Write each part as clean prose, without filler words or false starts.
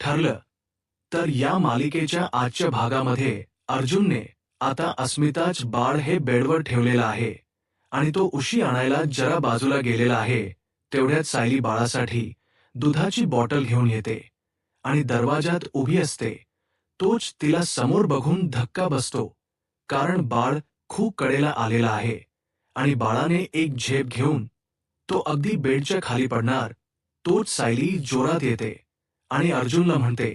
ठरलं. तर या मालिकेच्या आजच्या भागामध्ये अर्जुनने आता अस्मिताच बाळ हे बेडवर ठेवलेलं आहे आणि तो उशी आणायला जरा बाजूला गेलेला आहे. तेवढ्यात सायली बाळासाठी दुधाची बॉटल घेऊन येते आणि दरवाजात उभी असते. तोच तिला समोर बघून धक्का बसतो, कारण बाळ खूप कडेला आलेला आहे आणि बाळाने एक झेप घेऊन तो अगदी बेडच्या खाली पडणार. तोच सायली जोरात येते आणि अर्जुनला म्हणते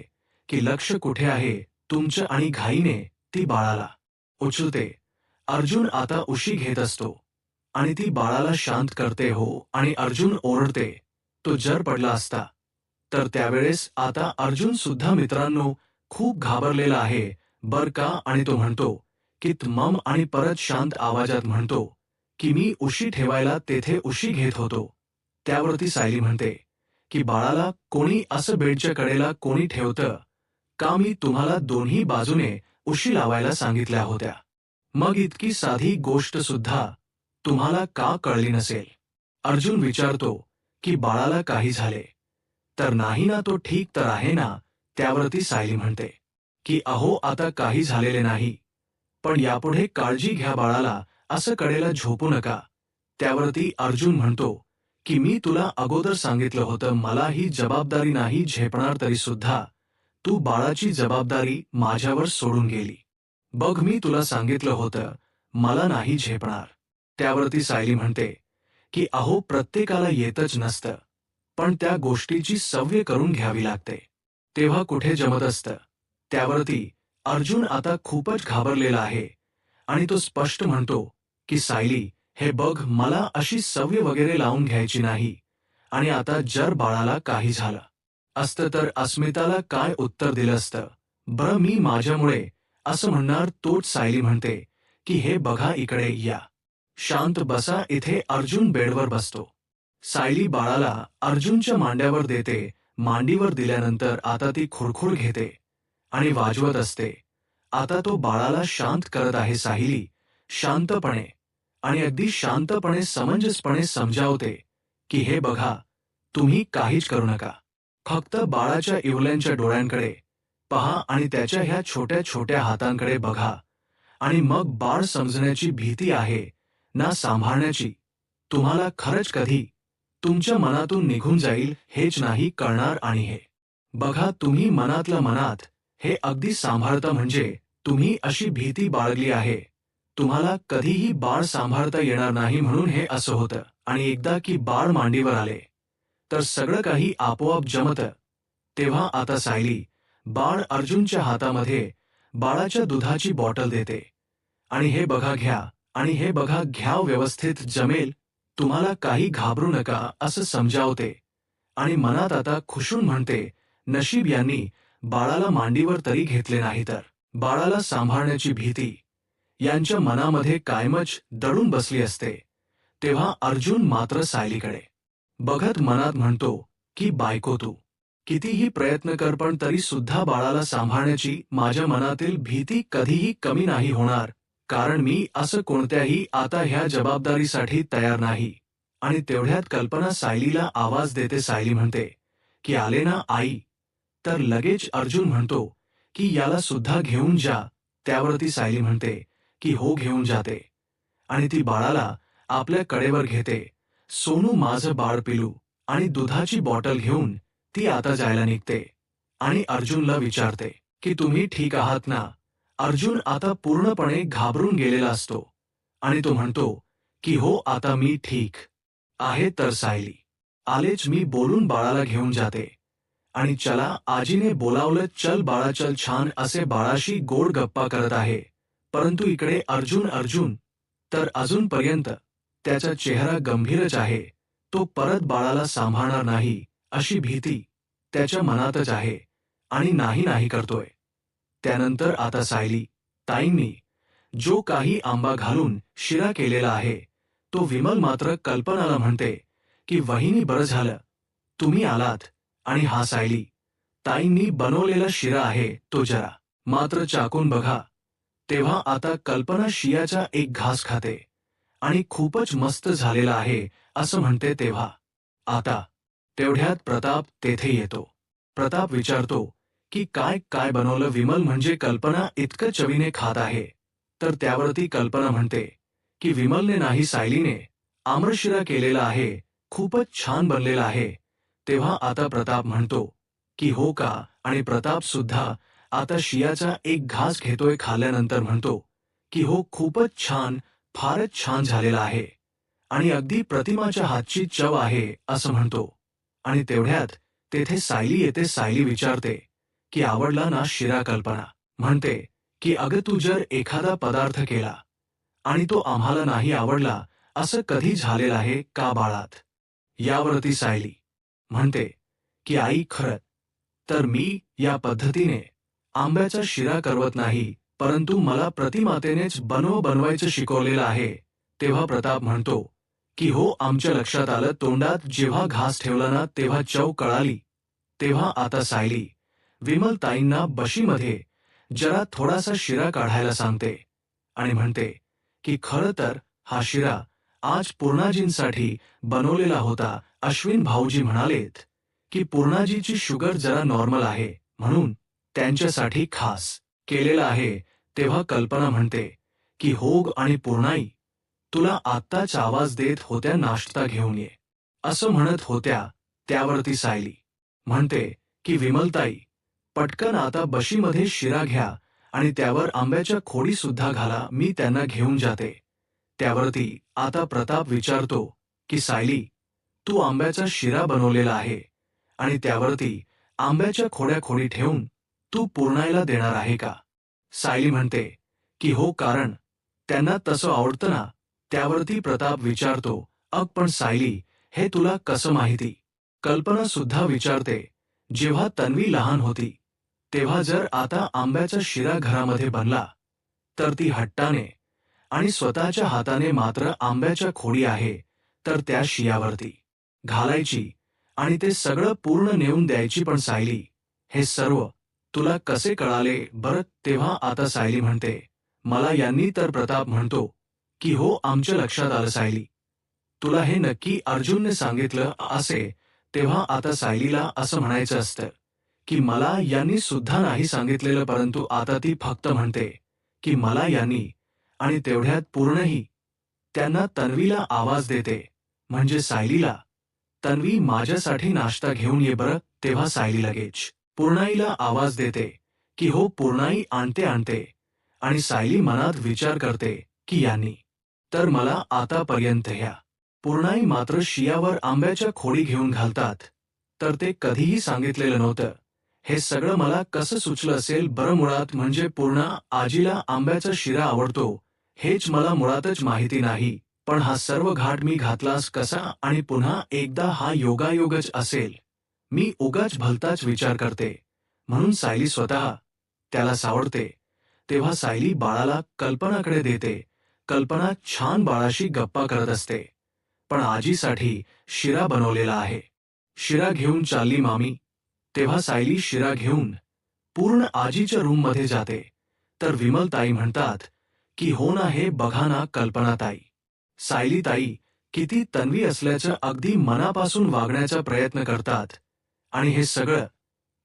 की लक्ष कुठे आहे तुमचं, आणि घाईने ती बाळाला उचलते. अर्जुन आता उशी घेत असतो आणि ती बाळाला शांत करते. हो, आणि अर्जुन ओरडते, तो जर पडला असता तर. त्यावेळेस आता अर्जुन सुद्धा मित्रांनो खूप घाबरलेला आहे बर का, आणि तो म्हणतो की मम, आणि परत शांत आवाजात म्हणतो की मी उशी ठेवायला तेथे उशी घेत होतो. त्यावरती सायली म्हणते की बाळाला कोणी असं बेडच्या कडेला कोणी ठेवतं का? मी तुम्हाला दोन्ही बाजूने उशी लावायला सांगितल्या होत्या. मग इतकी साधी गोष्ट सुद्धा तुम्हाला का कळली नसेल? अर्जुन विचारतो की बाळाला काही झाले तर नाही ना, तो ठीक तर आहे ना? त्यावरती सायली म्हणते की अहो आता काही झालेले नाही, पण यापुढे काळजी घ्या बाळाला असं कडेला झोपू नका. त्यावरती अर्जुन म्हणतो की मी तुला अगोदर सांगितलं होतं मला ही जबाबदारी नाही झेपणार, तरी सुद्धा तू बाळाची जबाबदारी माझ्यावर सोडून गेली. बघ, मी तुला सांगितलं होतं मला नाही झेपणार. त्यावरती सायली म्हणते की अहो प्रत्येकाला येतच नसतं, पण त्या गोष्टीची सवय करून घ्यावी लागते, तेव्हा कुठे जमत असतं. त्यावरती अर्जुन आता खूपच घाबरलेला आहे आणि तो स्पष्ट म्हणतो की सायली हे बघ, मला अशी सवय वगैरे लावून घ्यायची नाही, आणि आता जर बाळाला काही झालं असतं तर अस्मिताला काय उत्तर दिलं असतं बरं? मी माझ्यामुळे असं म्हणणार. तोच सायली म्हणते की हे बघा इकडे या, शांत बसा इथे. अर्जुन बेडवर बसतो. सायली बाळाला अर्जुनच्या मांड्यावर देते. मांडीवर दिल्यानंतर आता ती खुरखुर घेते आणि वाजवत असते. आता तो बाळाला शांत करत आहे सायली, शांतपणे, आणि अगदी शांतपणे समंजसपणे समजावते की हे बघा, तुम्ही काहीच करू नका, फक्त बाळाच्या इवल्यांच्या डोळ्यांकडे पहा आणि त्याच्या ह्या छोट्या छोट्या हातांकडे बघा, आणि मग बाळ समजण्याची भीती आहे ना सांभाळण्याची तुम्हाला खरंच कधी तुमच्या मनातून निघून जाईल हेच नाही कळणार. आणि हे बघा, तुम्ही मनातल्या मनात हे अगदी सांभाळता म्हणजे तुम्ही अशी भीती बाळगली आहे तुम्हाला कधीही बाळ सांभाळता येणार नाही म्हणून हे असं होतं, आणि एकदा की बाळ मांडीवर आले तर सगळं काही आपोआप जमतं. तेव्हा आता सायली बाळ अर्जुनच्या हातामध्ये बाळाच्या दुधाची बॉटल देते आणि हे बघा घ्या, आणि हे बघा घ्या, व्यवस्थित जमेल, तुम्हाला काही घाबरू नका असं समजावते. आणि मनात आता खुशून म्हणते नशीब यांनी बाळाला मांडीवर तरी घेतले नाही तर. बाळाला सांभाळण्याची भीती यांच्या मनामध्ये कायमच दडून बसली असते. तेव्हा अर्जुन मात्र सायलीकडे बघत मनात म्हणतो की बायको, तू कितीही प्रयत्न कर पण तरी सुद्धा बाळाला सांभाळण्याची माझ्या मनातील भीती कधीही कमी नाही होणार, कारण मी असं कोणत्याही आता ह्या जबाबदारीसाठी तयार नाही. आणि तेवढ्यात कल्पना सायलीला आवाज देते. सायली म्हणते की आले ना आई? तर लगेच अर्जुन म्हणतो की याला सुद्धा घेऊन जा. त्यावरती सायली म्हणते की हो, घेऊन जाते, आणि ती बाळाला आपल्या कडेवर घेते. सोनू माझं बाळ पिलू, आणि दुधाची बॉटल घेऊन ती आता जायला निघते आणि अर्जुनला विचारते की तुम्ही ठीक आहात ना? अर्जुन आता पूर्णपणे घाबरून गेलेला असतो आणि तो म्हणतो की हो, आता मी ठीक आहे. तर सायली आलेच, मी बोलून बाळाला घेऊन जाते, आणि चला आजीने बोलावलं, चल बाळा चल. छान असे बाळाशी गोड गप्पा करत आहे. परंतु इकडे अर्जुन तर अजूनपर्यंत त्याचा चेहरा गंभीरच आहे. तो परत बाळाला सांभाळणार नाही अशी भीती त्याच्या मनातच आहे आणि नाही करतोय. त्यानंतर आता सायली ताईंनी जो काही आंबा घालून शिरा केलेला आहे तो विमल मात्र कल्पनाला म्हणते की वहिनी, बरं झालं तुम्ही आलात, आणि हा सायली ताईंनी बनवलेला शिरा आहे तो जरा मात्र चाकून बघा. तेव्हा आता कल्पना शियाचा एक घास खाते आणि खूपच मस्त झालेला आहे असं म्हणते. तेव्हा आता तेवढ्यात प्रताप तेथे येतो. प्रताप विचारतो की काय काय बनवलं विमल, म्हणजे कल्पना इतकं चवीने खात आहे. तर त्यावरती कल्पना म्हणते की विमलने नाही, सायलीने आम्रशिरा केलेला आहे, खूपच छान बनलेला आहे. तेव्हा आता प्रताप म्हणतो की हो का, आणि प्रताप सुद्धा आता शियाचा एक घास घेतोय. खाल्ल्यानंतर म्हणतो की हो, खूपच छान, फारच छान झालेला आहे आणि अगदी प्रतिमाच्या हातची चव आहे असं म्हणतो. आणि तेवढ्यात तेथे सायली येते. सायली विचारते की आवडला ना शिरा? कल्पना म्हणते की अगं, तू जर एखादा पदार्थ केला आणि तो आम्हाला नाही आवडला, असं कधी झालेलं आहे का बाळात? यावरती सायली म्हणते की आई, खरं तर मी या पद्धतीने आंब्याचा शिरा करवत नाही, परंतु मला प्रतिमातेनेच बनवायचं शिकवलेलं आहे. तेव्हा प्रताप म्हणतो की हो, आमच्या लक्षात आलं. तोंडात जेव्हा घास ठेवला ना, तेव्हा चव कळाली. तेव्हा आता सायली विमलताईंना बशीमध्ये जरा थोडासा शिरा काढायला सांगते आणि म्हणते की खरं तर हा शिरा आज पूर्णाजींसाठी बनवलेला होता. अश्विन भाऊजी म्हणालेत की पूर्णाजीची शुगर जरा नॉर्मल आहे, म्हणून त्यांच्यासाठी खास केलेला आहे. तेव्हा कल्पना म्हणते की हो, आणि पूर्णाई तुला आत्ताच आवाज देत होत्या, नाश्ता घेऊन ये असं म्हणत होत्या. त्यावरती सायली म्हणते की विमलताई, पटकन आता बशीमध्ये शिरा घ्या आणि त्यावर आंब्याच्या खोडी सुद्धा घाला, मी त्यांना घेऊन जाते. त्यावरती आता प्रताप विचारतो की सायली, तू आंब्याचा शिरा बनवलेला आहे आणि त्यावरती आंब्याच्या खोडी ठेवून तू पूर्णाईला देणार आहे का? सायली म्हणते की हो, कारण त्यांना तसं आवडतं ना. त्यावरती प्रताप विचारतो, अग पण सायली, हे तुला कसं माहिती? कल्पना सुद्धा विचारते, जेव्हा तन्वी लहान होती तेव्हा जर आता आंब्याचा शिरा घरामध्ये बनला तर ती हट्टाने आणि स्वतःच्या हाताने मात्र आंब्याच्या खोडी आहे तर त्या शियावरती घालायची आणि ते सगळं पूर्ण नेऊन द्यायची. पण सायली, हे सर्व तुला कसे कळाले बरं? तेव्हा आता सायली म्हणते, मला यांनी तर. प्रताप म्हणतो की हो, आमच्या लक्षात आलं सायली, तुला हे नक्की अर्जुनने सांगितलं असे. तेव्हा आता सायलीला असं म्हणायचं असतं की मला यांनी सुद्धा नाही सांगितलेलं, परंतु आता ती फक्त म्हणते की मला यांनी. आणि तेवढ्यात पूर्णही त्यांना तन्वीला आवाज देते, म्हणजे सायलीला, तन्वी माझ्यासाठी नाश्ता घेऊन ये बरं. तेव्हा सायली लगेच पूर्णाईला आवाज देते की हो, पूर्णाई आणते. आणि सायली मनात विचार करते की यांनी तर मला आतापर्यंत ह्या पूर्णाई मात्र शियावर आंब्याच्या खोडी घेऊन घालतात तर ते कधीही सांगितलेलं नव्हतं. हे सगळं मला कसं सुचलं असेल बरं? मुळात म्हणजे पूर्णा आजीला आंब्याचा शिरा आवडतो हेच मला मुळातच माहिती नाही. पण हा सर्व घाट मी घातलास कसा? आणि पुन्हा एकदा हा योगायोगच असेल. मी उगाच भलताच विचार करते, म्हणून सायली स्वतः त्याला सावरते. तेव्हा सायली बाळाला कल्पनाकडे देते. कल्पना छान बाळाशी गप्पा करत असते. पण आजीसाठी शिरा बनवलेला आहे. शिरा घेऊन चालली मामी. तेव्हा सायली शिरा घेऊन पूर्ण आजीच्या रूममध्ये जाते. तर विमलताई म्हणतात की हो ना, हे बघा ना कल्पनाताई, सायलीताई किती तन्वी असल्याचं अगदी मनापासून वागण्याचा प्रयत्न करतात आणि हे सगळं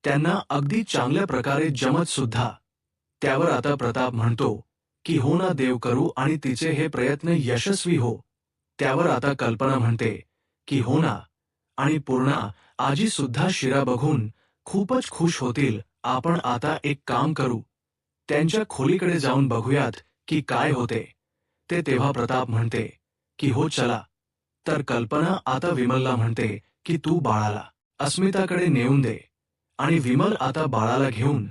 त्यांना अगदी चांगल्या प्रकारे जमत सुद्धा. त्यावर आता प्रताप म्हणतो की हो ना, देव करू आणि तिचे हे प्रयत्न यशस्वी हो. त्यावर आता कल्पना म्हणते की हो ना, आणि पूर्णा आजी सुद्धा शिरा बघून खूपच खुश होतील. आपण आता एक काम करू, त्यांच्या खोलीकडे जाऊन बघूयात की काय होते ते. तेव्हा प्रताप म्हणते की हो चला. तर कल्पना आता विमलला म्हणते की तू बाळाला अस्मिताकडे नेऊन दे. आणि विमल आता बाळाला घेऊन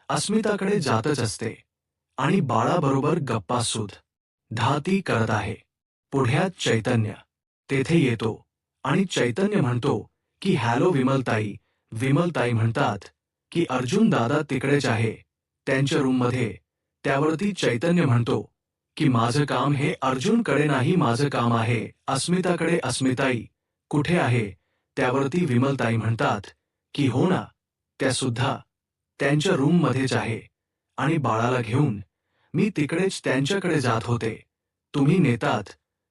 अस्मिताकडे जातच असते आणि बाळाबरोबर गप्पा धाती करत आहे. पुढ्यात चैतन्य तेथे येतो आणि चैतन्य म्हणतो की हॅलो विमलताई. विमलताई म्हणतात की अर्जुन दादा तिकडेच आहे, त्यांच्या रूममध्ये. त्यावरती चैतन्य म्हणतो की माझं काम हे अर्जुनकडे नाही, माझं काम आहे अस्मिताकडे. अस्मिताई कुठे आहे? त्यावरती विमलताई म्हणतात की हो ना, त्या सुद्धा त्यांच्या रूममध्येच आहे आणि बाळाला घेऊन मी तिकडेच त्यांच्याकडे जात होते. तुम्ही नेतात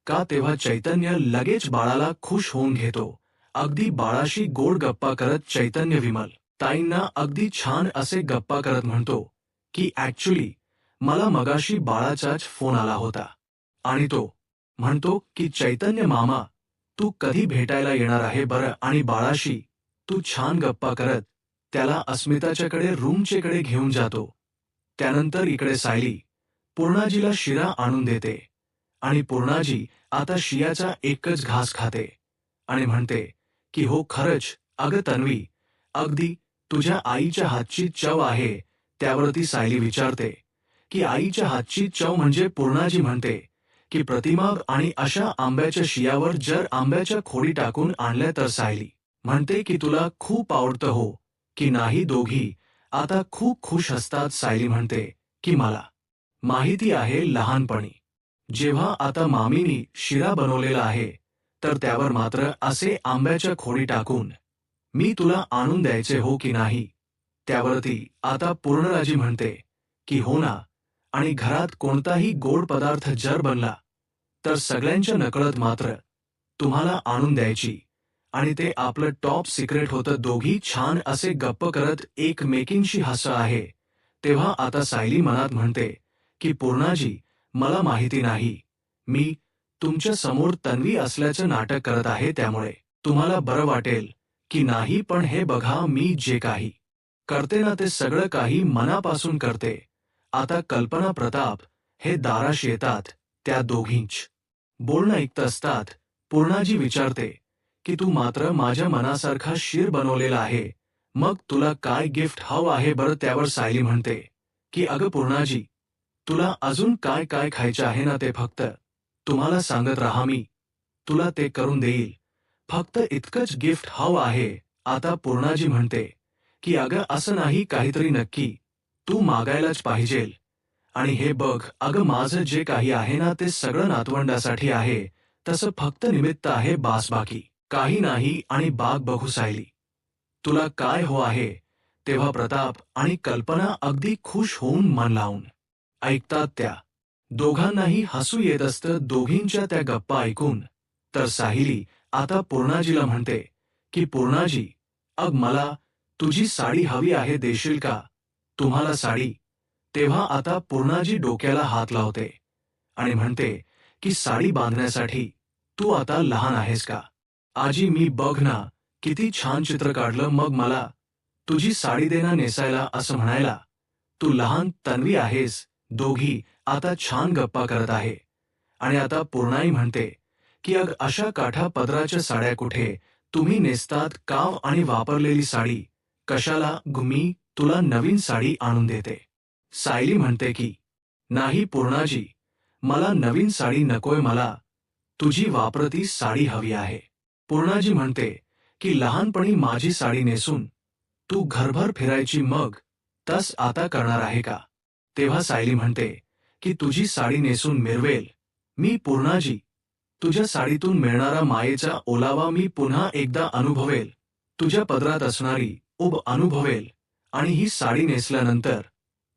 का? तेव्हा चैतन्य लगेच बाळाला खुश होऊन घेतो. अगदी बाळाशी गोड गप्पा करत चैतन्य विमल ताईंना अगदी छान असे गप्पा करत म्हणतो की ऍक्च्युली मला मगाशी बाळाचाच फोन आला होता आणि तो म्हणतो की चैतन्य मामा तू कधी भेटायला येणार आहे बरं, आणि बाळाशी तू छान गप्पा करत त्याला अस्मिताच्याकडे रूमचेकडे घेऊन जातो. त्यानंतर इकडे सायली पूर्णाजीला शिरा आणून देते आणि पूर्णाजी आता शियाचा एकच घास खाते आणि म्हणते की हो खरंच अगं तन्वी, अगदी तुझ्या आईच्या हातची चव आहे. त्यावरती सायली विचारते की आईच्या हातची चव म्हणजे? पूर्णाजी म्हणते की प्रतिमा आणि अशा आंब्याच्या शियावर जर आंब्याच्या खोडी टाकून आणल्या तर. सायली म्हणते की तुला खूप आवडतं हो की नाही? दोघी आता खूप खुश असतात. सायली म्हणते की मला माहिती आहे लहानपणी जेव्हा आता मामीनी शिरा बनवलेला आहे तर त्यावर मात्र असे आंब्याच्या खोडी टाकून मी तुला आणून द्यायचे हो की नाही? त्यावरती आता पूर्णराजी म्हणते की हो ना, आणि घरात कोणताही गोड पदार्थ जर बनला तर सगळ्यांच्या नकळत मात्र तुम्हाला आणून द्यायची, आणि ते आपलं टॉप सिक्रेट होतं. दोघी छान असे गप्प करत एकमेकींशी हसत आहे तेव्हा आता सायली मनात म्हणते की पूर्णाजी मला माहिती नाही, मी तुमच्या समोर तन्वी असल्याचं नाटक करत आहे त्यामुळे तुम्हाला बरं वाटेल की नाही, पण हे बघा मी जे काही करते ना ते सगळं काही मनापासून करते. आता कल्पना प्रताप हे दाराशी येतात. त्या दोघींच बोलणं ऐकत असतात. पूर्णाजी विचारते की तू मात्र माझ्या मनासारखा शीर बनवलेला आहे, मग तुला काय गिफ्ट हवं आहे बरं? त्यावर सायली म्हणते की अगं पूर्णाजी, तुला अजून काय काय खायचं आहे ना ते फक्त तुम्हाला सांगत राहा, मी तुला ते करून देईल. फक्त इतकंच गिफ्ट हवं आहे. आता पूर्णाजी म्हणते की अगं असं नाही, काहीतरी नक्की तू मागायलाच पाहिजेल. आणि हे बघ अगं माझं जे काही आहे ना ते सगळं नातवंडासाठी आहे, तसं फक्त निमित्त आहे बास, बाकी काही नाही. आणि बाग बघू सायली, तुला काय हो आहे? तेव्हा प्रताप आणि कल्पना अगदी खुश होऊन मन लावून ऐकतात. त्या दोघांनाही हसू येत असतं दोघींच्या त्या गप्पा ऐकून. तर सायली आता पूर्णाजीला म्हणते की पूर्णाजी, अग मला तुझी साडी हवी आहे, देशील का तुम्हाला साडी? तेव्हा आता पूर्णाजी डोक्याला हात लावते आणि म्हणते की साडी बांधण्यासाठी तू आता लहान आहेस का? आजी मी बघ ना किती छान चित्र काढलं, मग मला तुझी साडी दे ना नेसायला असं म्हणायला. तू लहान तन्वी आहेस. दोघी आता छान गप्पा करत आहे आणि आता पूर्णाई म्हणते की अग अशा काठा पदराच्या साड्या कुठे तुम्ही नेसतात का, आणि वापरलेली साडी कशाला? मी तुला नवीन साडी आणून देते. सायली म्हणते की नाही पूर्णाजी, मला नवीन साडी नकोय, मला तुझी वापरती साडी हवी आहे. पूर्णाजी म्हणते की लहानपणी माझी साडी नेसून तू घरभर फिरायची, मग तस आता करणार आहे का? तेव्हा सायली म्हणते की तुझी साडी नेसून मिरवेल मी पूर्णाजी, तुझ्या साडीतून मिळणारा मायेचा ओलावा मी पुन्हा एकदा अनुभवेल, तुझ्या पदरात असणारी उब अनुभवेल, आणि ही साडी नेसल्यानंतर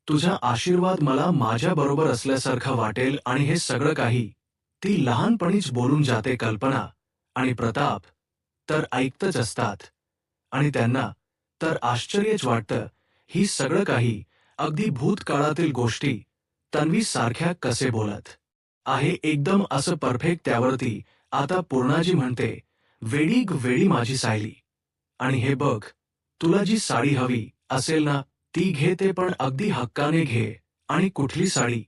तुझा आशीर्वाद मला माझ्या बरोबर असल्यासारखं वाटेल. आणि हे सगळं काही ती लहानपणीच बोलून जाते. कल्पना आणि प्रताप तर ऐकतच असतात आणि त्यांना तर आश्चर्यच वाटतं, ही सगळं काही अगदी भूतकाळातील गोष्टी तन्वी सारख्या कसे बोलत आहे, एकदम असं परफेक्ट. त्यावरती आता पूर्णाजी म्हणते वेडी वेडी माझी सायली, आणि हे बघ तुला जी साडी हवी असेल ना ती घे, ते पण अगदी हक्काने घे. आणि कुठली साडी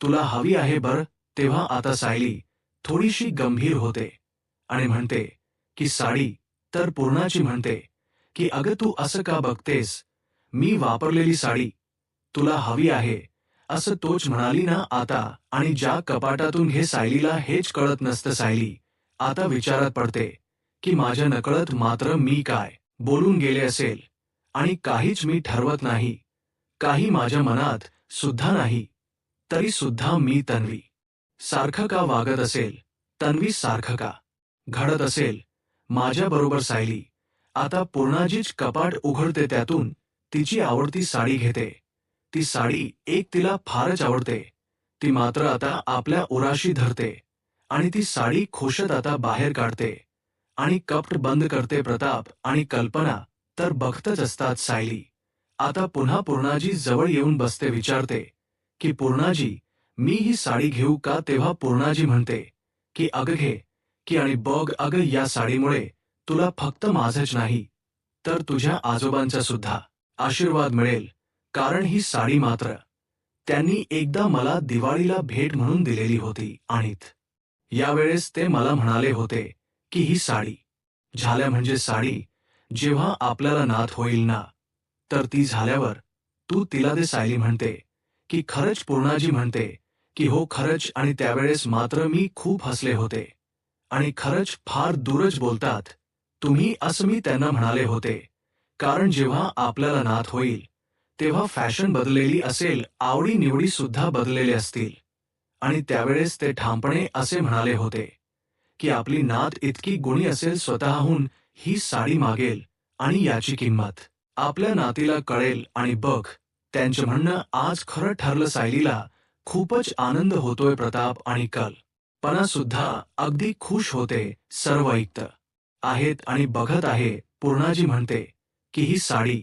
तुला हवी आहे बर? तेव्हा आता सायली थोडीशी गंभीर होते आणि म्हणते की साडी. तर पूर्णाजी म्हणते की अगं तू असं का बघतेस, मी वापरलेली साडी तुला हवी आहे असं तोच म्हणाली ना आता, आणि ज्या कपाटातून घे. सायलीला हेच कळत नसतं. सायली आता विचारात पडते की माझ्या नकळत मात्र मी काय बोलून गेले असेल, आणि काहीच मी ठरवत नाही, काही माझ्या मनात सुद्धा नाही, तरी सुद्धा मी तन्वी सारखं का वागत असेल, तन्वी सारखं का घडत असेल माझ्या बरोबर. सायली आता पूर्णाजीच कपाट उघडते, त्यातून तिची आवडती साडी घेते. ती साडी एक तिला फारच आवडते, ती मात्र आता आपल्या उराशी धरते आणि ती साडी खोशत आता बाहेर काढते आणि कपाट बंद करते. प्रताप आणि कल्पना तर बघतच असतात सायली आता पुन्हा पूर्णाजी जवळ येऊन बसते, विचारते की पूर्णाजी, मी ही साडी घेऊ का? तेव्हा पूर्णाजी म्हणते की अगं घे की, आणि बघ अगं, या साडीमुळे तुला फक्त माझंच नाही तर तुझ्या आजोबांचा सुद्धा आशीर्वाद मिळेल, कारण ही साडी मात्र त्यांनी एकदा मला दिवाळीला भेट म्हणून दिलेली होती. आणि यावेळेस ते मला म्हणाले होते की ही साडी झाल्या म्हणजे साडी जेव्हा आपल्याला नात होईल ना, तर ती झाल्यावर तू तिला दे. सायली म्हणते की खरंच? पूर्णाजी म्हणते की हो खरंच. आणि त्यावेळेस मात्र मी खूप हसले होते. आणि खरंच फार दूरच बोलतात तुम्ही, असं मी त्यांना म्हणाले होते, कारण जेव्हा आपल्याला नात होईल तेव्हा फॅशन बदललेली असेल, आवडी निवडी सुद्धा बदललेले असतील. आणि त्यावेळेस ते ठामपणे असे म्हणाले होते की आपली नात इतकी गुणी असेल, स्वतःहून ही साडी मागेल आणि याची किंमत आपल्या नातीला कळेल. आणि बघ, त्यांचे म्हणणं आज खरं ठरलं. सायलीला खूपच आनंद होतोय प्रताप आणि कल्पना सुद्धा अगदी खुश होते. सर्व ऐकत आहेत आणि बघत आहे. पूर्णाजी म्हणते की ही साडी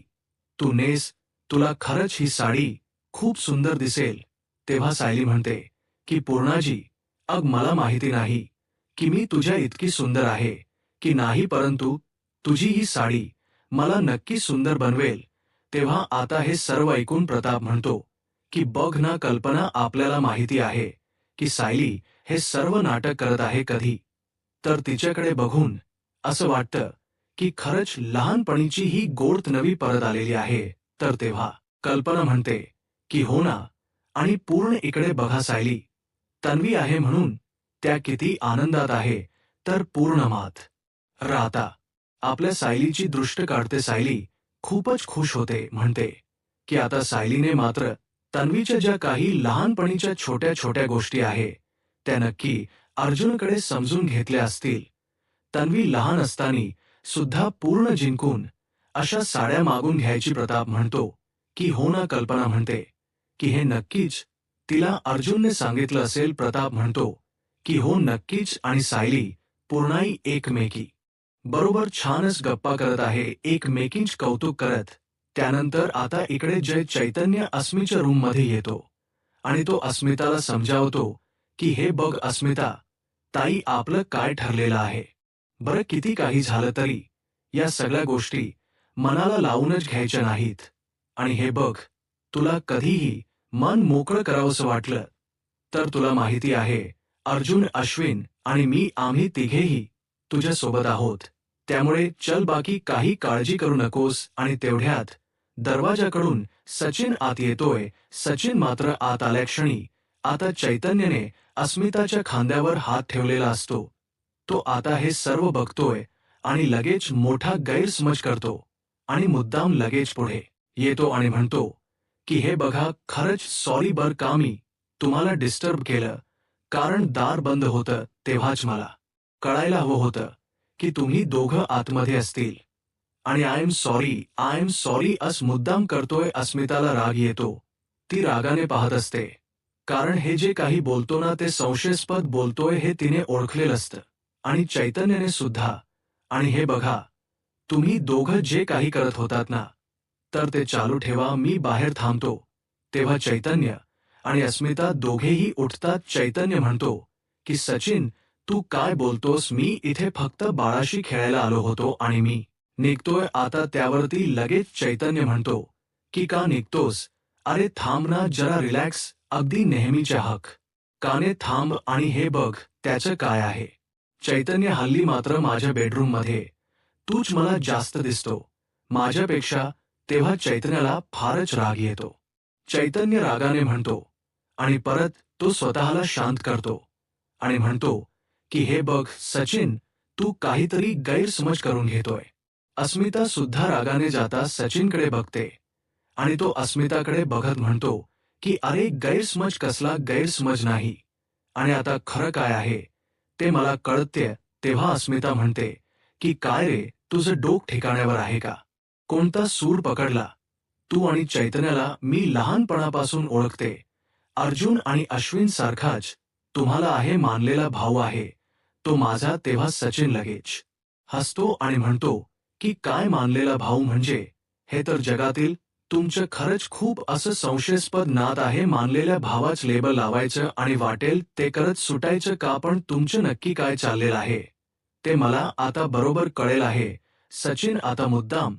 तू नेस, तुला खरंच ही साडी खूप सुंदर दिसेल. तेव्हा सायली म्हणते की पूर्णाजी, अग मला माहिती नाही की मी तुझ्या इतकी सुंदर आहे की नाही, परंतु तुझी ही साडी मला नक्की सुंदर बनवेल. तेव्हा आता हे सर्व ऐकून प्रताप म्हणतो की बघ ना कल्पना, आपल्याला माहिती आहे की सायली हे सर्व नाटक करत आहे. कधी तर तिच्याकडे बघून असं वाटतं की खरंच लहानपणीची ही गोड नवी परत आलेली आहे. तर तेव्हा कल्पना म्हणते की हो ना, आणि पूर्ण इकडे बघा सायली, तन्वी आहे म्हणून त्या किती आनंदात आहे. तर पूर्ण मात राहता आपल्या सायलीची दृष्ट काढते. सायली खूपच खुश होते, म्हणते की आता सायलीने मात्र तन्वीच्या ज्या काही लहानपणीच्या छोट्या छोट्या गोष्टी आहे त्या नक्की अर्जुनकडे समजून घेतल्या असतील. तन्वी लहान असताना सुद्धा पूर्ण जिंकून अशा साड्या मागून घ्यायची. प्रताप म्हणतो की हो ना. कल्पना म्हणते की हे नक्कीच तिला अर्जुनने सांगितलं असेल. प्रताप म्हणतो की हो नक्कीच. आणि सायली पूर्णाई एकमेकी बरोबर छानच गप्पा करत आहे, एकमेकींच कौतुक करत. त्यानंतर आता इकडे जय चैतन्य अस्मीच्या रूम मध्ये येतो आणि तो अस्मिताला समजावतो की हे बघ अस्मिता, ताई आपलं काय ठरलेलं आहे. बरं किती काही झालं तरी या सगळ्या गोष्टी मनाला लावूनच घ्यायच्या नाहीत. आणि हे बघ, तुला कधीही मन मोकळं करावंसं वाटलं तर तुला माहिती आहे अर्जुन, अश्विन आणि मी, आम्ही तिघेही तुझ्या सोबत आहोत. त्यामुळे चल, बाकी काही काळजी करू नकोस. आणि तेवढ्यात दरवाजाकडून सचिन आत येतोय. सचिन मात्र आत आल्याक्षणी आता चैतन्यने अस्मिताच्या खांद्यावर हात ठेवलेला असतो. तो आता हे सर्व बघतोय आणि लगेच मोठा गैरसमज करतो आणि मुद्दाम लगेच पुढे येतो आणि म्हणतो की हे बघा, खरंच सॉरी बर का, मी तुम्हाला डिस्टर्ब केलं, कारण दार बंद होतं तेव्हाच मला कळायला हवं होतं की तुम्ही दोघं आतमध्ये असतील. आणि आय एम सॉरी अस मुद्दाम करतोय. अस्मिताला राग येतो. ती रागाने पाहत असते, कारण हे जे काही बोलतो ना ते संशयास्पद बोलतोय हे तिने ओळखलेलं असतं. आणि चैतन्यने सुद्धा. आणि हे बघा, तुम्ही दोघं जे काही करत होतात ना, तर ते चालू ठेवा, मी बाहेर थांबतो. तेव्हा चैतन्य आणि अस्मिता दोघेही उठतात. चैतन्य म्हणतो की सचिन, तू काय बोलतोस? मी इथे फक्त बाळाशी खेळायला आलो होतो आणि मी निघतोय आता. त्यावरती लगेच चैतन्य म्हणतो की का निघतोस? अरे थांब ना जरा, रिलॅक्स, अगदी नेहमीच्या काने थांब. आणि हे बघ त्याचं काय आहे. चैतन्य, हल्ली मात्र माझ्या बेडरूम मध्ये तूच मला जास्त दिसतो माझ्यापेक्षा. तेव्हा चैतन्याला फारच राग येतो. चैतन्य रागाने म्हणतो आणि परत तो स्वतःला शांत करतो आणि म्हणतो की हे बघ सचिन, तू काहीतरी गैरसमज करून घेतोय. अस्मिता सुद्धा रागाने जाता सचिनकडे बघते आणि तो अस्मिताकडे बघत म्हणतो की अरे गैरसमज कसला? गैरसमज नाही, आणि आता खरं काय आहे ते मला कळते. तेव्हा अस्मिता म्हणते की काय रे, तुझं डोक ठिकाण्यावर आहे का? कोणता सूर पकडला तू? आणि चैतन्याला मी लहानपणापासून ओळखते. अर्जुन आणि अश्विन सारखाच तुम्हाला आहे मानलेला भाऊ आहे तो माझा. तेव्हा सचिन लगेच हसतो आणि म्हणतो की काय मानलेला भाऊ म्हणजे हे तर जगातील तुमचं खरंच खूप असं संशयास्पद नात आहे. मानलेल्या भावाच लेबल लावायचं आणि वाटेल ते करत सुटायचं का? पण तुमचं नक्की काय चाललेलं आहे ते मला आता बरोबर कळेल आहे. सचिन आता मुद्दाम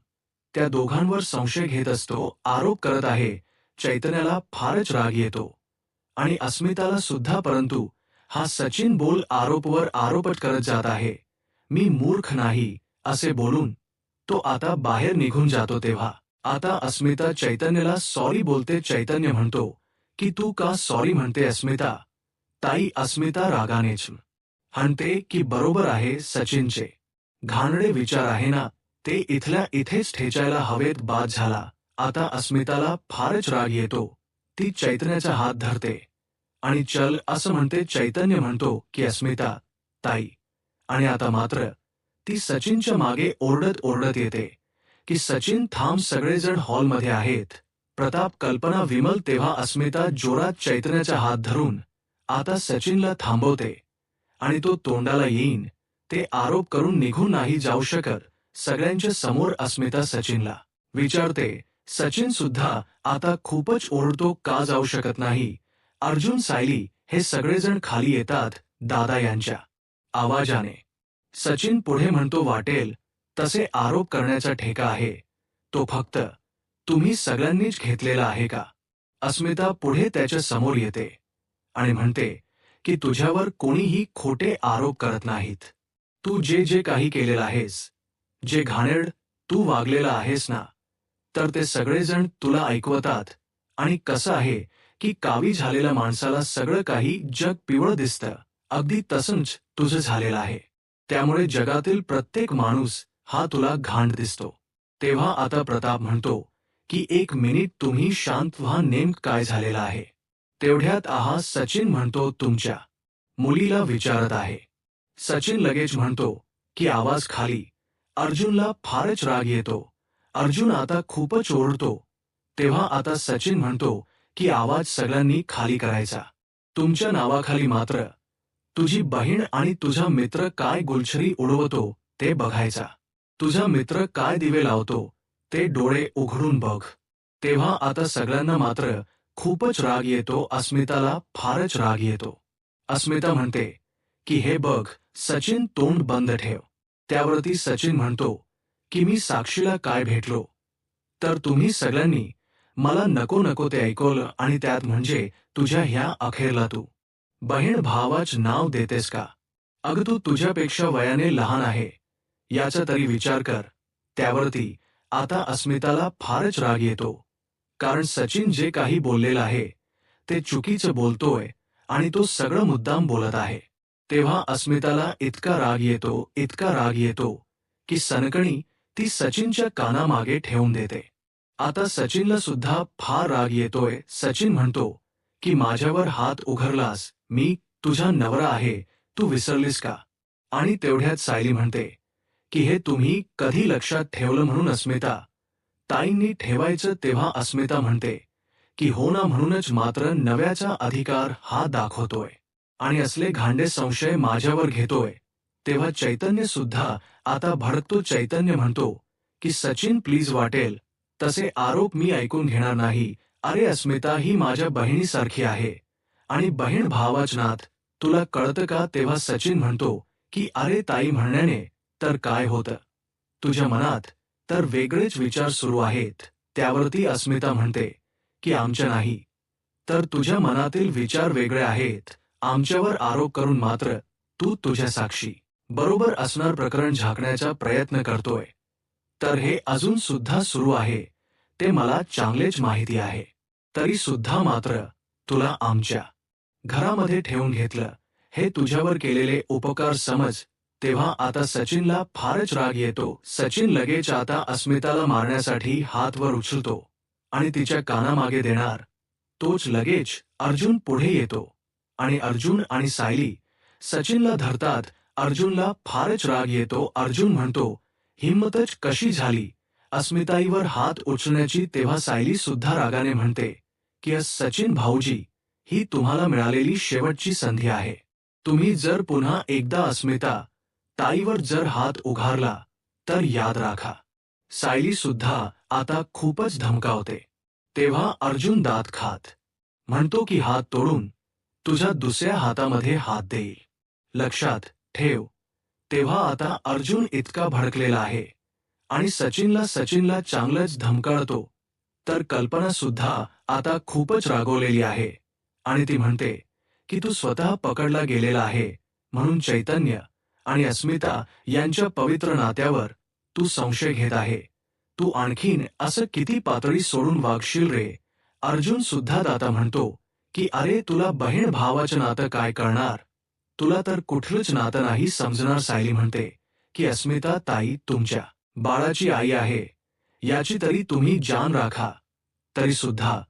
त्या दोघांवर संशय घेत असतो, आरोप करत आहे. चैतन्याला फारच राग येतो आणि अस्मिताला सुद्धा, परंतु हा सचिन बोल आरोपवर आरोपच करत जात आहे. मी मूर्ख नाही असे बोलून तो आता बाहेर निघून जातो. तेव्हा आता अस्मिता चैतन्यला सॉरी बोलते. चैतन्य म्हणतो की तू का सॉरी म्हणते अस्मिता? ताई अस्मिता रागानेच म्हणते की बरोबर आहे, सचिनचे घाणेरडे विचार आहे ना, ते इथल्या इथेच ठेचायला हवेत. बाद झाला. आता अस्मिताला फारच राग येतो. ती चैतन्याचा हात धरते आणि चल असं म्हणते. चैतन्य म्हणतो की अस्मिता ताई, आणि आता मात्र ती सचिनच्या मागे ओरडत ओरडत येते की सचिन थांब, सगळेजण हॉलमध्ये आहेत. प्रताप, कल्पना, विमल. तेव्हा अस्मिता जोरात चैतन्याचा हात धरून आता सचिनला थांबवते आणि तो तोंडाला येईन ते आरोप करून निघून नाही जाऊ शकत. सगळ्यांच्या समोर अस्मिता सचिनला विचारते. सचिन सुद्धा आता खूपच ओरडतो, का जाऊ शकत नाही? अर्जुन, सायली हे सगळेजण खाली येतात दादा यांच्या आवाजाने. सचिन पुढे म्हणतो, वाटेल तसे आरोप करण्याचा ठेका आहे तो फक्त तुम्ही सगळ्यांनीच घेतलेला आहे का? अस्मिता पुढे त्याच्या समोर येते आणि म्हणते की तुझ्यावर कोणीही खोटे आरोप करत नाहीत. तू जे जे काही केलेलं आहेस, जे घाणेरड तू वागलेला आहेस ना, तर ते सगळेजण तुला ऐकवतात. आणि कसं आहे की कावी झालेल्या माणसाला सगळं काही जग पिवळं दिसतं, अगदी तसंच तुझं झालेलं आहे. त्यामुळे जगातील प्रत्येक माणूस हा तुला घाण दिसतो. तेव्हा आता प्रताप म्हणतो की एक मिनिट तुम्ही शांत व्हा, नेमकं काय झालेलं आहे? तेवढ्यात सचिन म्हणतो, तुमच्या मुलीला विचारत आहे. सचिन लगेच म्हणतो की आवाज खाली. अर्जुनला फारच राग येतो. अर्जुन आता खूपच ओरडतो. तेव्हा आता सचिन म्हणतो की आवाज सगळ्यांनी खाली करायचा. तुमच्या नावाखाली मात्र तुझी बहीण आणि तुझा मित्र काय गुलछडी उडवतो ते बघायचा. तुझा मित्र काय दिवे लावतो ते डोळे उघडून बघ. तेव्हा आता सगळ्यांना मात्र खूपच राग येतो. अस्मिताला फारच राग येतो. अस्मिता म्हणते की हे बघ सचिन, तोंड बंद ठेव. त्यावरती सचिन म्हणतो की मी साक्षीला काय भेटलो तर तुम्ही सगळ्यांनी मला नको नको ते ऐकवलं, आणि त्यात म्हणजे तुझ्या ह्या अखेरला तू बहीण भावाच नाव देतेस का? अगं तू तुझ्यापेक्षा वयाने लहान आहे याचा तरी विचार कर. त्यावरती आता अस्मिताला फारच राग येतो, कारण सचिन जे काही बोललेलं आहे ते चुकीचं बोलतोय आणि तो सगळं मुद्दाम बोलत आहे. तेव्हा अस्मिताला इतका राग येतो, इतका राग येतो की सनकणी ती सचिनच्या कानामागे ठेवून देते. आता सचिनला सुद्धा फार राग येतोय. सचिन म्हणतो की माझ्यावर हात उघडलास, मी तुझा नवरा आहे, तू विसरलीस का? आणि तेवढ्यात सायली म्हणते की हे तुम्ही कधी लक्षात ठेवलं म्हणून अस्मिता ताईंनी ठेवायचं. तेव्हा अस्मिता म्हणते की हो ना, म्हणूनच मात्र नव्याचा अधिकार हा दाखवतोय आणि असले घाणेरडे संशय माझ्यावर घेतोय. तेव्हा चैतन्य सुद्धा आता भडकतो. चैतन्य म्हणतो की सचिन प्लीज, वाटेल तसे आरोप मी ऐकून घेणार नाही. अरे अस्मिता ही माझ्या बहिणीसारखी आहे आणि बहीण भावाच नात, तुला कळतं का? तेव्हा सचिन म्हणतो की अरे ताई म्हणण्याने तर काय होतं, तुझ्या मनात तर वेगळेच विचार सुरू आहेत. त्यावरती अस्मिता म्हणते की आमच्या नाही, तर तुझ्या मनातील विचार वेगळे आहेत. आमच्यावर आरोप करून मात्र तू तुझ्या साक्षी बरोबर असणार प्रकरण झाकण्याचा प्रयत्न करतोय. तर हे अजून सुद्धा सुरू आहे ते मला चांगलेच माहिती आहे. तरी सुद्धा मात्र तुला आमच्या घरामध्ये ठेवून घेतलं, हे तुझ्यावर केलेले उपकार समज. तेव्हा आता सचिनला फारच राग येतो. सचिन लगेच आता अस्मिताला मारण्यासाठी हात वर उचलतो आणि तिच्या कानामागे देणार. तोच लगेच अर्जुन पुढे येतो आणि अर्जुन आणि सायली सचिनला धरतात. अर्जुनला फारच राग येतो. अर्जुन म्हणतो, हिम्मतच कशी झाली अस्मिताईवर हात उचलण्याची? तेव्हा सायली सुद्धा रागाने म्हणते की सचिन भाऊजी, ही तुम्हाला मिळालेली शेवटची संधी आहे. तुम्ही जर पुन्हा एकदा अस्मिता ताईवर जर हात उघारला तर याद राखा. सायली सुद्धा आता खूपच धमकावते. तेव्हा अर्जुन दात खात म्हणतो की हात तोडून तुझ्या दुसऱ्या हातामध्ये हात देईल. लक्षात ठेव. तेव्हा आता अर्जुन इतका भडकलेला आहे आणि सचिनला चांगलंच धमकावतो. तर कल्पना सुद्धा आता खूपच रागवलेली आहे आणि ती म्हणते की तू स्वतः पकडला गेलेला आहे म्हणून चैतन्य आणि अस्मिता यांच्या पवित्र नात्यावर तू संशय घेत आहे. तू आणखीन असं किती पातळी सोडून वागशील रे. अर्जुन सुद्धा आता म्हणतो की अरे तुला बहीण भावाचं नातं काय कळणार, तुला तर कुठलंच नातं नाही समजणार. सायली म्हणते की अस्मिता ताई तुमच्या बाळाची आई आहे याची तरी तुम्ही जाण राखा. तरी सुद्धा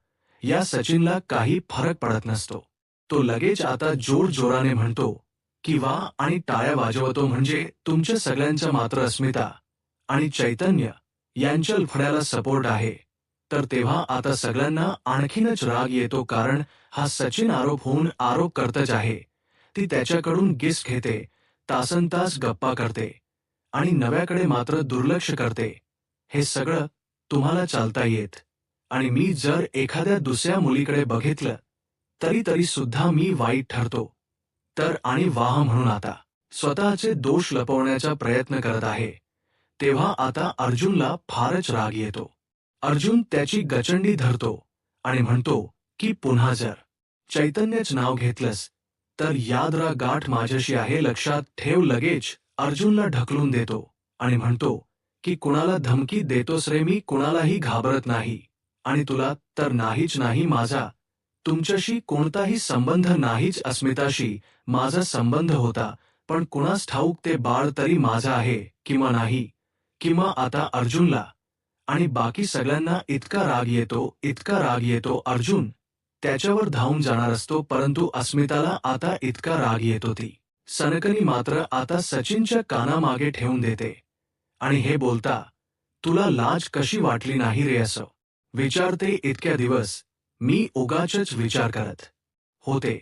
या सचिनला काही फरक पडत नसतो. तो लगेच आता जोराने म्हणतो की वा आणि टाळ्या वाजवतो म्हणजे तुमच्या सगळ्यांचा मात्र अस्मिता आणि चैतन्य यांच्या लफड्याला सपोर्ट आहे. तर तेव्हा आता सगळ्यांना आणखीनच राग येतो कारण हा सचिन आरोप होऊन आरोप करतच आहे. ती त्याच्याकडून गिस घेते, तासनतास गप्पा करते आणि नव्याकडे मात्र दुर्लक्ष करते. हे सगळं तुम्हाला चालता येत आणि मी जर एखाद्या दुसऱ्या मुलीकडे बघितलं तरी सुद्धा मी वाईट ठरतो. तर आणि वाह म्हणून आता स्वतःचे दोष लपवण्याचा प्रयत्न करत आहे. तेव्हा आता अर्जुनला फारच राग येतो. अर्जुन त्याची गचंडी धरतो आणि म्हणतो की पुन्हा जर चैतन्यच नाव घेतलंस तर याद रा गाठ माझ्याशी आहे, लक्षात ठेव. लगेच अर्जुनला ढकलून देतो आणि म्हणतो की कुणाला धमकी देतोस रे, मी कुणालाही घाबरत नाही आणि तुला तर नाहीच नाही. माझा तुमच्याशी कोणताही संबंध नाहीच. अस्मिताशी माझा संबंध होता पण कुणास ठाऊक ते बाळ तरी माझा आहे किंवा नाही. किंवा आता अर्जुनला आणि बाकी सगळ्यांना इतका राग येतो अर्जुन त्याच्यावर धावून जाणार असतो परंतु अस्मिताला आता इतका राग येतो ती सनकनी मात्र आता सचिनच्या कानामागे ठेवून देते आणि हे बोलता तुला लाज कशी वाटली नाही रे असं विचारते. इतक्या दिवस मी उगाचच विचार करत होते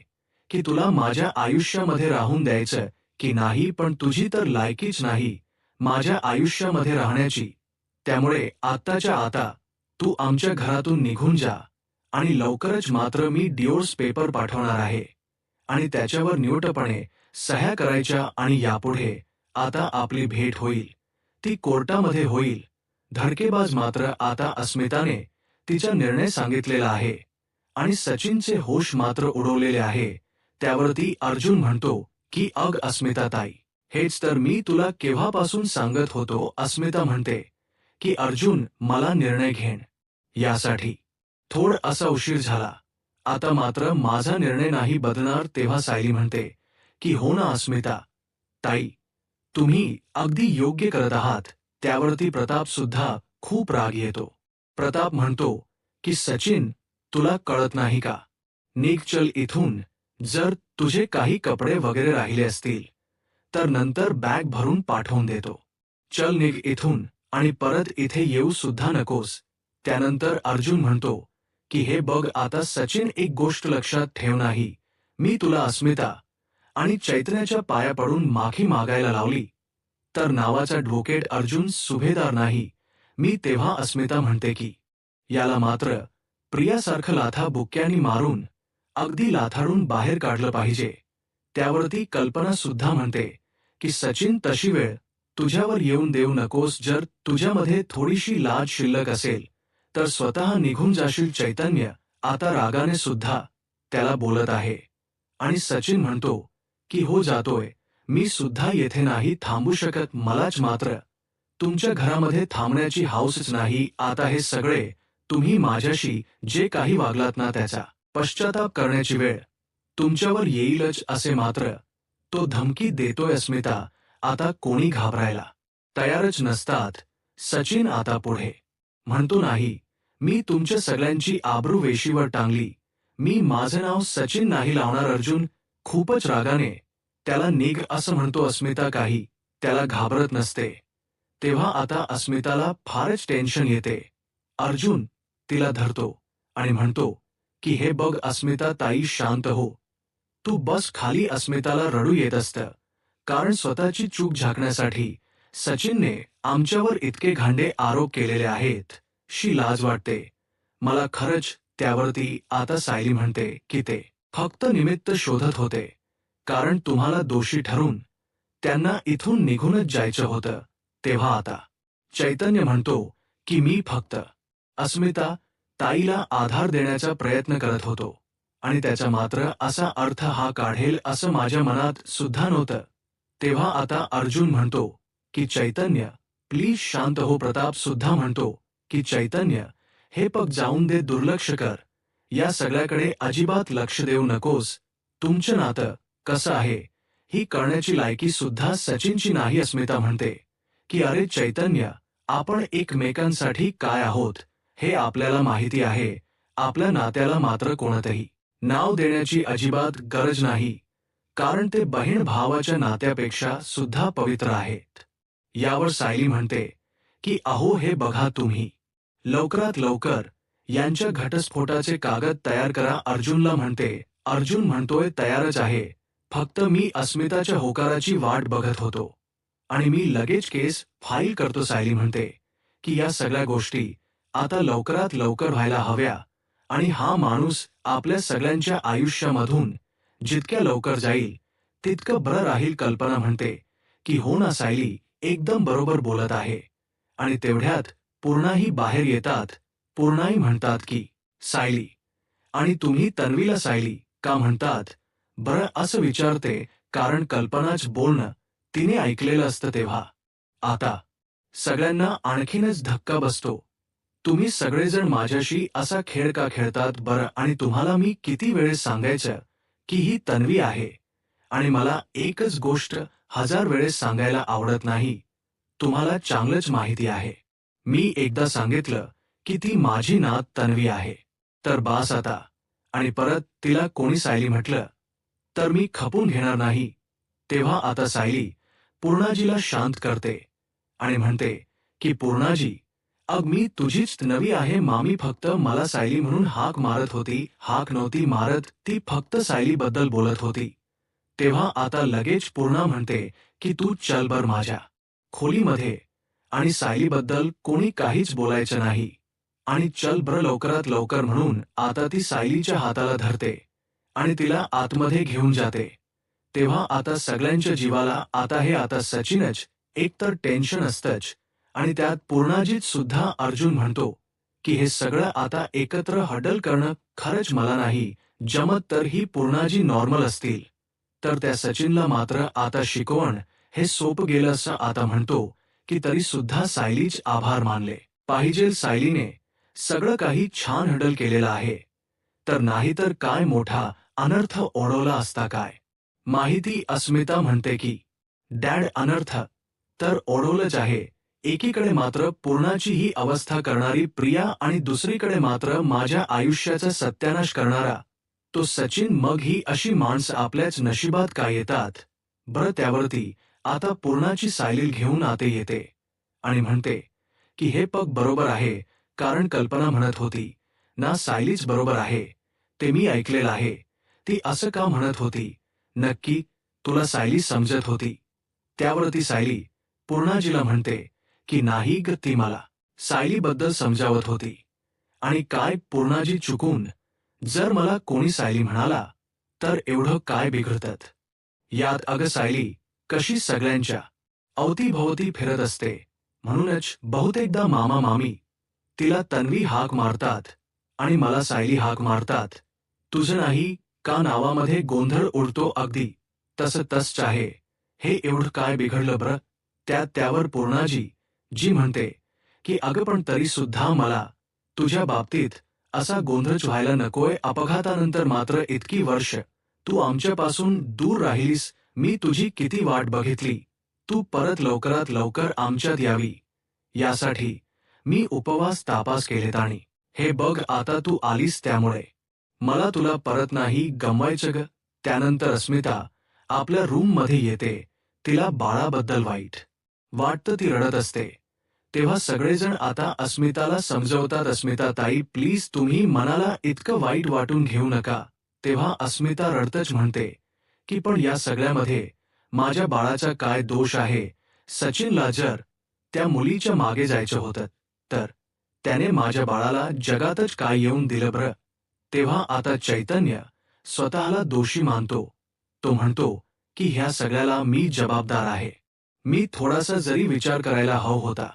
की तुला माझ्या आयुष्यामध्ये राहून द्यायचं की नाही पण तुझी तर लायकीच नाही माझ्या आयुष्यामध्ये राहण्याची. त्यामुळे आत्ताच्या आता तू आमच्या घरातून निघून जा आणि लवकरच मात्र मी डिवोर्स पेपर पाठवणार आहे आणि त्याच्यावर निवटपणे सह्या करायच्या आणि यापुढे आता आपली भेट होईल ती कोर्टामध्ये होईल. धडकेबाज मात्र आता अस्मिताने तिचा निर्णय सांगितलेला आहे आणि सचिनचे होश मात्र उडवलेले आहे. त्यावरती अर्जुन म्हणतो की अग अस्मिता ताई, हेच तर मी तुला केव्हापासून सांगत होतो. अस्मिता म्हणते की अर्जुन मला निर्णय घेण यासाठी थोड असा उशीर झाला, आता मात्र माझा निर्णय नाही बदलणार. तेव्हा सायली म्हणते की हो ना अस्मिता ताई, तुम्ही अगदी योग्य करत आहात. त्यावरती प्रताप सुद्धा खूप राग येतो. प्रताप म्हणतो की सचिन तुला कळत नाही का, निघ चल इथून. जर तुझे काही कपडे वगैरे राहिले असतील तर नंतर बॅग भरून पाठवून देतो. चल निघ इथून आणि परत इथे येऊ सुद्धा नकोस. त्यानंतर अर्जुन म्हणतो की हे बघ आता सचिन, एक गोष्ट लक्षात ठेव, नाही मी तुला अस्मिता आणि चैतन्याच्या पाया पडून माफी मागायला लावली तर नावाचा ॲडव्होकेट अर्जुन सुभेदार नाही मी. तेव्हा अस्मिता म्हणते की याला मात्र प्रियासारखं लाथा बुक्क्यांनी मारून अगदी लाथाडून बाहेर काढलं पाहिजे. त्यावरती कल्पना सुद्धा म्हणते की सचिन तशी वेळ तुझ्यावर येऊन देऊ नकोस. जर तुझ्यामध्ये थोडीशी लाज शिल्लक असेल तर स्वतः निघून जाशील. चैतन्य आता रागाने सुद्धा त्याला बोलत आहे आणि सचिन म्हणतो की हो जातोय, मी सुद्धा येथे नाही थांबू शकत. मलाच मात्र तुमच्या घरामध्ये थांबण्याची हौसच नाही. आता हे सगळे तुम्ही माझ्याशी जे काही वागलात ना त्याचा पश्चाताप करण्याची वेळ तुमच्यावर येईलच असे मात्र तो धमकी देतोय. अस्मिता आता कोणी घाबरायला तयारच नसतात. सचिन आता पुढे म्हणतो नाही, मी तुमच्या सगळ्यांची आबरू वेशीवर टांगली, मी माझं नाव सचिन नाही लावणार. अर्जुन खूपच रागाने त्याला निघ असं म्हणतो. अस्मिता काही त्याला घाबरत नसते. तेव्हा आता अस्मिताला फारच टेन्शन येते. अर्जुन तिला धरतो आणि म्हणतो की हे बघ अस्मिता ताई, शांत हो, तू बस खाली. अस्मिताला रडू येत असतं कारण स्वतःची चूक झाकण्यासाठी सचिनने आमच्यावर इतके घाणेरडे आरोप केलेले आहेत, शी लाज वाटते. मला खरंच त्यावरती. आता सायली म्हणते की ते फक्त निमित्त शोधत होते, कारण तुम्हाला दोषी ठरून त्यांना इथून निघूनच जायचं होतं. तेव्हा आता चैतन्य म्हणतो की मी फक्त अस्मिता ताईला आधार देण्याचा प्रयत्न करत होतो, आणि त्याचा मात्र असा अर्थ हा काढेल असं माझ्या मनात सुद्धा नव्हतं. तेव्हा आता अर्जुन म्हणतो की चैतन्य प्लीज शांत हो. प्रताप सुद्धा म्हणतो की चैतन्य हे पग जाऊन दे, दुर्लक्ष कर. या सगळ्याकडे अजिबात लक्ष देऊ नकोस. तुमचं नातं कसं आहे ही कळण्याची लायकी सुद्धा सचिनची नाही. अस्मिता म्हणते की अरे चैतन्य, आपण एकमेकांसाठी काय आहोत हे आपल्याला माहिती आहे. आपल्या नात्याला मात्र कोणतंही नाव देण्याची अजिबात गरज नाही, कारण ते बहीण भावाच्या नात्यापेक्षा सुद्धा पवित्र आहेत. यावर सायली म्हणते की अहो हे बघा तुम्ही लवकरात लवकर यांच्या घटस्फोटाचे कागद तयार करा. अर्जुनला म्हणते. अर्जुन म्हणतोय तयारच आहे, फक्त मी अस्मिताच्या होकाराची वाट बघत होतो आणि मी लगेच केस फाईल करतो. सायली म्हणते की या सगळ्या गोष्टी आता लवकरात लवकर व्हायला हव्या, आणि हा माणूस आपल्या सगळ्यांच्या आयुष्यामधून जितक्या लवकर जाईल तितकं बरं राहील. कल्पना म्हणते की हो ना सायली एकदम बरोबर बोलत आहे. आणि तेवढ्यात पूर्णाही बाहेर येतात. पूर्णाही म्हणतात की सायली, आणि तुम्ही तन्वीला सायली का म्हणतात बरं असं विचारते, कारण कल्पनाच बोलणं तिने ऐकलेलं असतं तेव्हा. आता सगळ्यांना आणखीनच धक्का बसतो. तुम्ही सगळेजण माझ्याशी असा खेळ का खेळतात बरं, आणि तुम्हाला मी किती वेळेस सांगायचं की ही तन्वी आहे, आणि मला एकच गोष्ट 1000 वेळेस सांगायला आवडत नाही. तुम्हाला चांगलंच माहिती आहे. मी एकदा सांगितलं की ती माझी नात तन्वी आहे, तर बास आता. आणि परत तिला कोणी सायली म्हटलं तर मी खपून घेणार नाही. तेव्हा आता सायली पूर्णाजीला शांत करते आणि म्हणते की पूर्णाजी, अग मी तुझीच नवी आहे. मामी फक्त मला सायली म्हणून हाक मारत होती. हाक नव्हती मारत, ती फक्त सायलीबद्दल बोलत होती. तेव्हा आता लगेच पूर्णा म्हणते की तू चल बर माझ्या खोलीमध्ये, आणि सायलीबद्दल कोणी काहीच बोलायचं नाही, आणि चल बर लवकरात लवकर. म्हणून आता ती सायलीच्या हाताला धरते आणि तिला आतमध्ये घेऊन जाते. तेव्हा आता सगळ्यांच्या जीवाला आता सचिनच एकतर टेन्शन असतंच, आणि त्यात पूर्णाजीत सुद्धा. अर्जुन म्हणतो की हे सगळं आता एकत्र हडल करणं खरंच मला नाही जमत. तर ही पूर्णाजी नॉर्मल असतील तर त्या सचिनला मात्र आता शिकवण हे सोपं गेलं असं आता म्हणतो की तरी सुद्धा सायलीच आभार मानले पाहिजे. सायलीने सगळं काही छान हँडल केलेलं आहे, तर नाहीतर काय मोठा अनर्थ ओढवला असता काय माहिती. अस्मिता म्हणते की डॅड, अनर्थ तर ओढवलंच आहे. एकीकडे मात्र पूर्णाची ही अवस्था करणारी प्रिया, आणि दुसरीकडे मात्र माझ्या आयुष्याचा सत्यानाश करणारा तो सचिन. मग ही अशी माणसं आपल्याच नशिबात काय येतात बरं. त्यावरती आता पूर्णाची सायली घेऊन आते येते आणि म्हणते की हे पग बरोबर आहे, कारण कल्पना म्हणत होती ना सायलीच बरोबर आहे, ते मी ऐकलेलं आहे. ती असं का म्हणत होती नक्की, तुला सायली समजत होती. त्यावरती सायली पूर्णाजीला म्हणते की नाही ग, ती मला सायलीबद्दल समजावत होती. आणि काय पूर्णाजी चुकून जर मला कोणी सायली म्हणाला तर एवढं काय बिघडतं यात. अगं सायली कशी सगळ्यांच्या अवतीभोवती फिरत असते, म्हणूनच बहुतेकदा मामा मामी तिला तन्वी हाक मारतात आणि मला सायली हाक मारतात. तुझं नाही का नावामध्ये गोंधळ उडतो, अगदी तसं तसंच आहे. हे एवढं काय बिघडलं बरं. त्यावर पूर्णाजी जी म्हणते की अगं पण तरी सुद्धा मला तुझ्या बाबतीत असा गोंधळच व्हायला नकोय. अपघातानंतर मात्र इतकी वर्ष तू आमच्यापासून दूर राहिलीस. मी तुझी किती वाट बघितली. तू परत लवकरात लवकर आमच्यात यावी यासाठी मी उपवास तापास केलेत, आणि हे बघ आता तू आलीस, त्यामुळे मला तुला परत नाही गमवायचं ग. त्यानंतर अस्मिता आपल्या रूम मध्ये येते. तिला बाळाबद्दल वाईट वाटतं, ती रडत असते. तेव्हा सगळेजण आता अस्मिताला समजवतात, अस्मिता ताई प्लीज तुम्ही मनाला इतकं वाईट वाटून घेऊ नका. तेव्हा अस्मिता रडतच म्हणते की पण या सगळ्यामध्ये माझ्या बाळाचा काय दोष आहे. सचिनला जर त्या मुलीच्या मागे जायचं होतं तर त्याने माझ्या बाळाला जगातच काय येऊन दिलं बरं. तेव्हा आता चैतन्य स्वतःला दोषी मानतो. तो म्हणतो की ह्या सगळ्याला मी जबाबदार आहे. मी थोडासा जरी विचार करायला हवा होता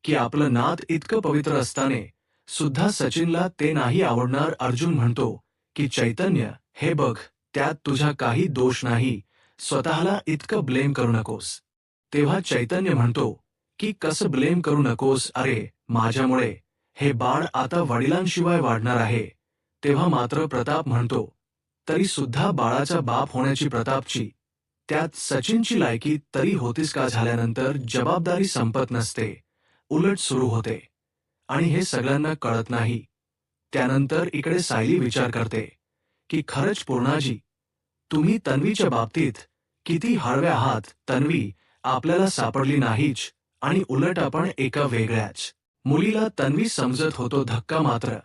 की आपलं नात इतकं पवित्र असताना सुद्धा सचिनला ते नाही आवडणार. अर्जुन म्हणतो की चैतन्य हे बघ, त्यात तुझा काही दोष नाही, स्वतःला इतकं ब्लेम करू नकोस. तेव्हा चैतन्य म्हणतो की कसं ब्लेम करू नकोस, अरे माझ्यामुळे हे बाळ आता वडिलांशिवाय वाढणार आहे. तेव्हा मात्र प्रताप म्हणतो तरी सुद्धा बाळाचा बाप होण्याची प्रतापची, त्यात सचिनची लायकी तरी होतीस का? झाल्यानंतर जबाबदारी संपत नसते, उलट सुरू होते आणि हे सगळ्यांना कळत नाही. त्यानंतर इकडे सायली विचार करते की खरंच पूर्णाजी, तुम्ही तन्वीच्या बाबतीत किती हळवे आहात. तन्वी आपल्याला सापडली नाहीच आणि उलट आपण एका वेगळ्याच मुलीला तन्वी समजत होतो. धक्का मात्र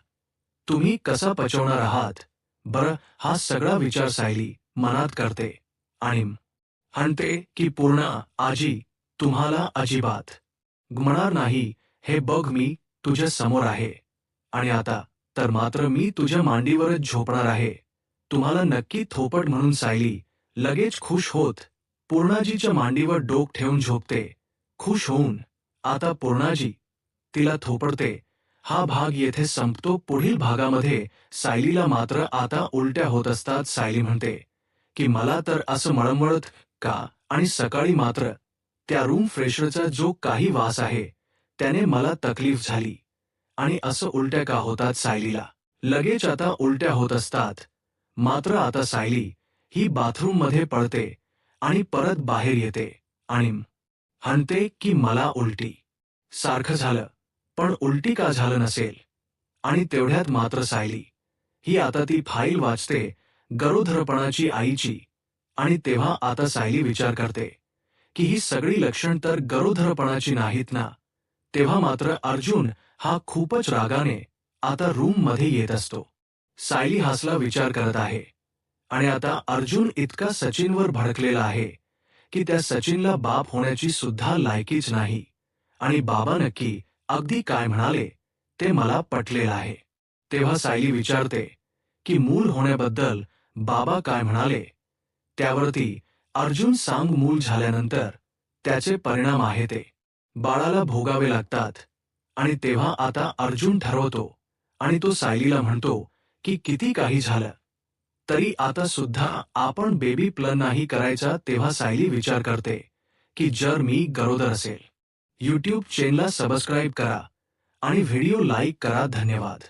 तुम्ही कसा पचवणार आहात बरं? हा सगळा विचार सायली मनात करते आणि म्हणते की पूर्णा आजी, तुम्हाला अजिबात गमणार नाही. हे बघ, मी तुझ्या समोर आहे आणि आता तर मात्र मी तुझ्या मांडीवरच झोपणार आहे. तुम्हाला नक्की थोपट म्हणून सायली लगेच खुश होत पूर्णाजीच्या मांडीवर डोक ठेवून झोपते. खुश होऊन आता पूर्णाजी तिला थोपडते. हा भाग येथे संपतो. पुढील भागामध्ये सायलीला मात्र आता उलट्या होत असतात. सायली म्हणते की मला तर असं मळमळत का, आणि सकाळी मात्र त्या रूम फ्रेशरचा जो काही वास आहे त्याने मला तकलीफ झाली आणि असं उलट्या का होतात सायलीला. लगेच आता उलट्या होत असतात. मात्र आता सायली ही बाथरूममध्ये पळते आणि परत बाहेर येते आणि म्हणते की मला उलटी सारखं झालं, पण उलटी का झालं नसेल. आणि तेवढ्यात मात्र सायली ही आता ती फाईल वाचते गरोदरपणाची आईची. आणि तेव्हा आता सायली विचार करते की ही सगळी लक्षण तर गरोदरपणाची नाहीत ना. तेव्हा मात्र अर्जुन हा खूपच रागाने आता रूम मध्ये येत असतो. सायली हसला विचार करत आहे आणि आता अर्जुन इतका सचिनवर भडकलेला आहे की त्या सचिनला बाप होण्याची सुद्धा लायकीच नाही. आणि बाबा नक्की अगदी काय म्हणाले ते मला पटलेलं आहे. तेव्हा सायली विचारते की मूल होण्याबद्दल बाबा काय म्हणाले. त्यावरती अर्जुन सांग, मूल झाल्यानंतर त्याचे परिणाम आहे ते बाळाला भोगावे लागतात. आणि तेव्हा आता अर्जुन ठरवतो आणि तो सायलीला म्हणतो की किती काही झालं तरी आता सुद्धा आपण बेबी प्लन नाही करायचा. तेव्हा सायली विचार करते की जर मी गरोदर असेल. यूट्यूब चॅनलला सबस्क्राईब करा आणि व्हिडिओ लाईक करा. धन्यवाद.